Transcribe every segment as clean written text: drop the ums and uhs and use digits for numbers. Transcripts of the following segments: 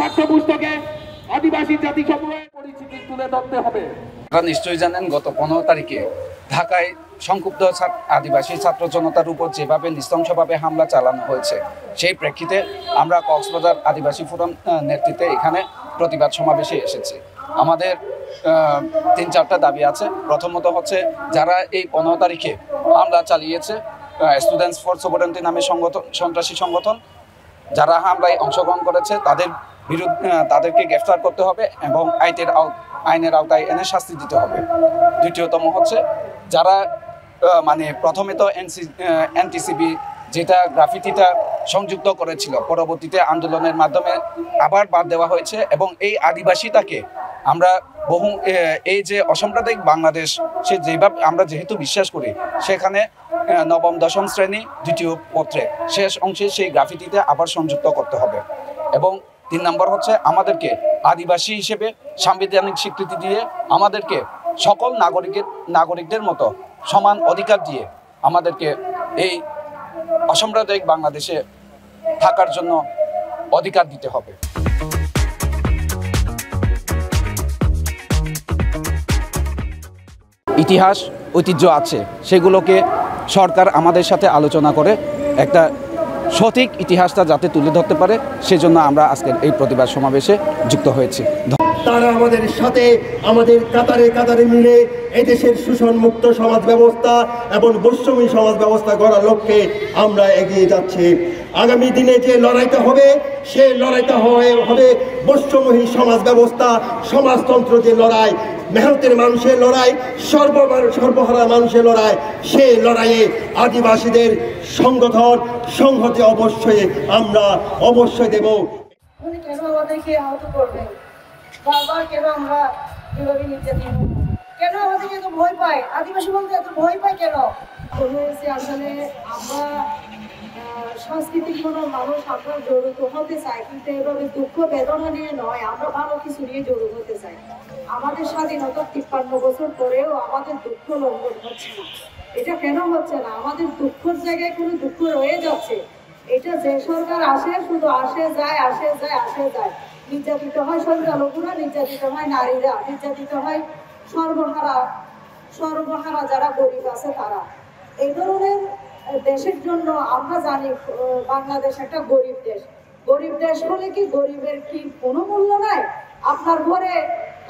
পাঠ্যপুস্তকে আদিবাসী জাতিসমূহের পরিচিতি তুলে ধরতে হবে। আপনারা নিশ্চয়ই জানেন, গত 15 তারিখে ঢাকায় সংক্ষুব্ধ আদিবাসী ছাত্র জনতার উপর যেভাবে নৃশংসভাবে হামলা চালানো হয়েছে, সেই প্রেক্ষিতে আমরা কক্সবাজার আদিবাসী ফোরাম নেতৃত্বে এখানে প্রতিবাদ সমাবেশে এসেছি। আমাদের 3-4টা দাবি আছে। প্রথমত হচ্ছে, যারা এই 15 তারিখে হামলা চালিয়েছে, স্টুডেন্টস ফর সভারেন্টি নামে সন্ত্রাসী সংগঠন, যারা হামলায় অংশগ্রহণ করেছে তাদেরকে গ্রেফতার করতে হবে এবং আইনের আওতায় এনে শাস্তি দিতে হবে। দ্বিতীয়তম হচ্ছে, যারা প্রথমে তো এনটিসিবি যেটা গ্রাফিতিটা সংযুক্ত করেছিল, পরবর্তীতে আন্দোলনের মাধ্যমে আবার বাদ দেওয়া হয়েছে এবং এই আদিবাসীটাকে আমরা এই যে অসাম্প্রদায়িক বাংলাদেশ, যেভাবে আমরা যেহেতু বিশ্বাস করি, সেখানে নবম দশম শ্রেণী 2য় পত্রে শেষ অংশে সেই গ্রাফিতিতে আবার সংযুক্ত করতে হবে। এবং 3 নম্বর হচ্ছে, আমাদেরকে আদিবাসী হিসেবে সাংবিধানিক স্বীকৃতি দিয়ে আমাদেরকে সকল নাগরিকদের মতো সমান অধিকার দিয়ে আমাদেরকে এই অসাম্প্রদায়িক বাংলাদেশে থাকার জন্য অধিকার দিতে হবে। ইতিহাস ঐতিহ্য আছে, সেগুলোকে সরকার আমাদের সাথে আলোচনা করে একটা সঠিক ইতিহাসটা যাতে তুলে ধরতে পারে, সেজন্য আমরা আজকের এই প্রতিবাদ সমাবেশে যুক্ত হয়েছি। তারা আমাদের সাথে আমাদের কাতারে মিলে এদেশের শোষণমুক্ত সমাজ ব্যবস্থা এবং বৈষম্য সমাজ ব্যবস্থা গড়ার লক্ষ্যে আমরা এগিয়ে যাচ্ছি। আগামী দিনে যে লড়াইটা হবে, সে লড়াইটা হবে বৈষম্যহীন সমাজ ব্যবস্থা, সমাজতন্ত্র যে লড়াই, মেহনতের মানুষের লড়াই, সর্বহারা মানুষের লড়াই। সেই লড়াইয়ে আদিবাসীদের সংহতি আমরা অবশ্যই দেব। কেন আমাদেরকে আহত করবে বারবার? কেন আমরা এভাবে নির্যাতিত? কেন আমাদেরকে এত ভয় পায়? আদিবাসী বলতে এত ভয় পায় কেন? আসলে আমরা সাংস্কৃতিক কোনো মানুষ, আমরা জড়িত হতে চাই, কিন্তু এভাবে দুঃখ বেদনা নিয়ে নয়, আমরা ভালো কিছু নিয়ে জড়িত হতে চাই। আমাদের স্বাধীনতা 53 বছর পরেও আমাদের দুঃখ লঙ্ঘন হচ্ছে না। এটা কেন হচ্ছে না? আমাদের দুঃখের জায়গায় কোনো দুঃখ রয়ে যাচ্ছে। এটা যে সরকার আসে, শুধু আসে যায়। নির্যাতিত হয় সংখ্যালঘুরা, নির্যাতিত হয় নারীরা, নির্যাতিত হয় সর্বহারা যারা গরিব আছে তারা। এই ধরনের দেশের জন্য আমরা জানি বাংলাদেশ একটা গরিব দেশ। গরিব দেশ হলে কি গরিবের কি কোনো মূল্য নাই? আপনার ঘরে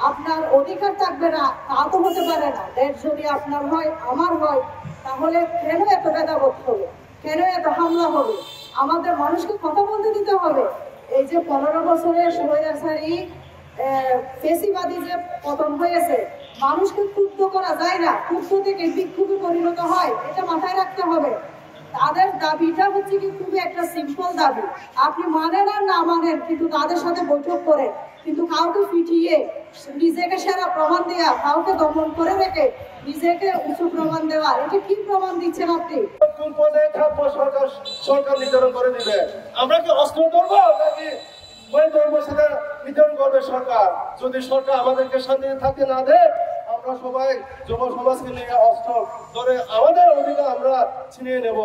আপনার অধিকার থাকবে না, তা তো হতে পারে না। দেশ যদি আপনার হয়, আমার হয়, তাহলে কেন এত ভেদাভেদ হবে? কেন এত হামলা হবে? আমাদের মানুষকে কথা বলতে দিতে হবে। এই যে 15 বছরের স্বৈরাচারী ফেসিবাদী যে পতন হয়েছে, মানুষকে ক্ষুব্ধ করা যায় না, ক্ষুব্ধ থেকে বিক্ষোভে পরিণত হয়, এটা মাথায় রাখতে হবে। তাদের দাবিটা হচ্ছে কি খুবই একটা সিম্পল দাবি। আপনি মানেন আর না মানেন, কিন্তু তাদের সাথে বৈঠক করেন, কিন্তু কাউকে পিটিয়ে নিজেকে সেরা প্রমাণ দেওয়া, কাউকে দমন করে রেখে নিজেকে উঁচু প্রমাণ দেওয়া, এটা কি প্রমাণ দিচ্ছেন আপনি? সরকার নির্ধারণ করে দিবে। আমরা কি অস্ত্র ধরবো নাকি ওই ধর্ম সেটা নির্ধারণ করবে সরকার? যদি সরকার আমাদেরকে শান্তিতে থাকতে না দেয়, আমরা সবাই যুব সমাজকে নিয়ে অস্ত্র ধরে আমাদের অধিকার আমরা ছিনিয়ে নেব।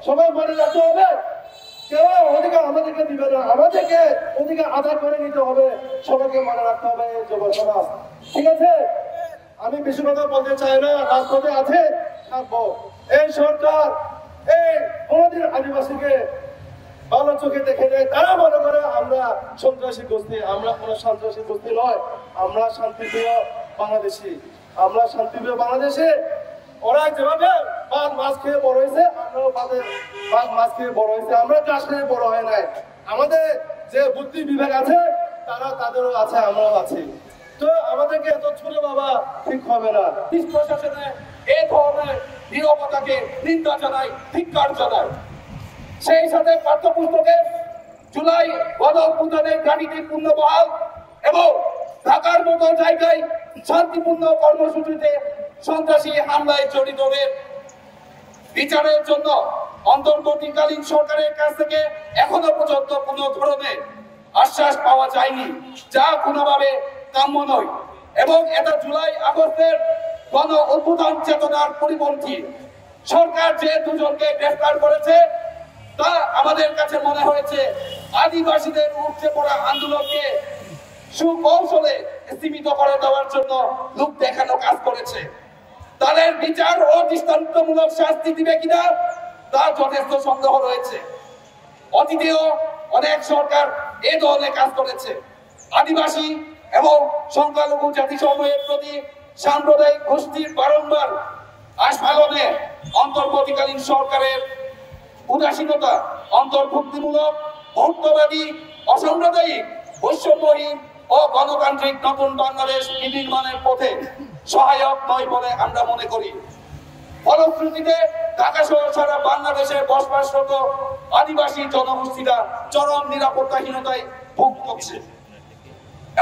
সবাই মনে রাখতে হবে, কেউ অধিকার আমাদেরকে দিবে না, আমাদেরকে অধিকার আদায় করে নিতে হবে। সবাইকে মনে রাখতে হবে যুব সমাজ, ঠিক আছে? আমি বেশি কথা বলতে চাই না, রাজপথে আছে থাকবো। এই সরকার কোনদিন আদিবাসীকে ভালো চোখে দেখে নেয়। তারা মনে করে আমরা সন্ত্রাসী গোষ্ঠী। আমরা কোনো সন্ত্রাসী গোষ্ঠী নয়, আমরা শান্তিপ্রিয় বাংলাদেশি। আমরা শান্তিপ্রিয় বাংলাদেশে ওরা যেভাবে ভাত মাছ খেয়ে বড় হয়েছে, আমরাও ভাত মাছ খেয়ে বড় হয়েছে। আমরা চাষ খেয়ে বড় হয় নাই। আমাদের যে বুদ্ধি বিভাগ আছে, তাদেরও আছে, আমরাও আছি। তো আমাদেরকে এত ছোট বাবা ঠিক হবে না। প্রশাসনে এই ধরনের নীরবতাকে নিন্দা জানাই, ধিক্কার জানাই। সেই সাথে পাঠ্যপুস্তকে জুলাই গণঅভ্যুত্থানের গাড়িটি পূর্ণবহাল এবং ঢাকার মতো জায়গায় শান্তিপূর্ণ কর্মসূচিতে সন্ত্রাসী হামলায় জড়িতদের বিচারের জন্য অন্তর্বর্তীকালীন সরকারের কাছ থেকে এখনো পর্যন্ত কোনো ধরনের আশ্বাস পাওয়া যায়নি, যা কোনোভাবে কাম্য নয় এবং এটা জুলাই আগস্টের গণ অভ্যুত্থান চেতনার পরিপন্থী। সরকার যে দুজনকে গ্রেফতার করেছে তা আমাদের কাছে মনে হয়েছে আদিবাসীদের উঠে পড়া আন্দোলনকে সুকৌশলে সীমিত করে দেওয়ার জন্য লোক দেখানো কাজ করেছে। তাদের বিচার ও দৃষ্টান্তমূলক শাস্তি দিবে কিনা তার যথেষ্ট সন্দেহ রয়েছে। অতীতেও অনেক সরকার এ ধরনের কাজ করেছে। আদিবাসী এবং সংখ্যালঘু জাতিসমূহের প্রতি সাম্প্রদায়িক গোষ্ঠীর বারংবার আস্ফালনে অন্তর্বর্তীকালীন সরকারের উদাসীনতা অন্তর্ভুক্তিমূলক, বহুত্ববাদী, অসাম্প্রদায়িক, বৈষম্যহীন ও গণতান্ত্রিক নতুন বাংলাদেশ বিনির্মাণের পথে সহায়ক নয় বলে আমরা মনে করি। ফলশ্রুতিতে ঢাকা সহ সারা বাংলাদেশে বসবাসরত আদিবাসী জনগোষ্ঠীরা চরম নিরাপত্তাহীনতায় ভুগছে।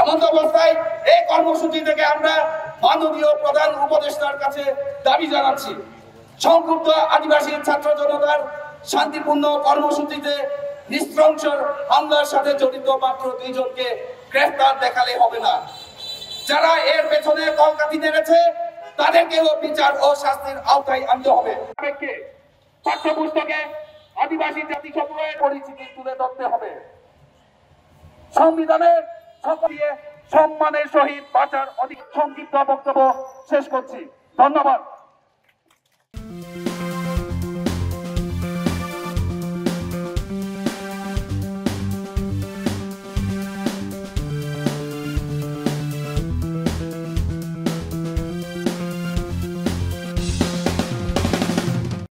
এমন অবস্থায় এই কর্মসূচি থেকে আমরা মাননীয় প্রধান উপদেষ্টার কাছে দাবি জানাচ্ছি, সংক্ষুব্ধ আদিবাসী ছাত্র জনতার শান্তিপূর্ণ কর্মসূচিতে নৃশংস হামলার সাথে জড়িত মাত্র 2 জনকে গ্রেফতার দেখালে হবে না। যারা এর পেছনে কলকাঠি নেড়েছে তাদেরকেও বিচার ও শাস্তির আওতায় আনতে হবে। পাঠ্যপুস্তকে আদিবাসী জাতিসমূহের পরিচিতি তুলে ধরতে হবে। সংবিধানের সম্মানের সহিত বাঁচার অধিক সংক্ষিপ্ত বক্তব্য শেষ করছি। ধন্যবাদ।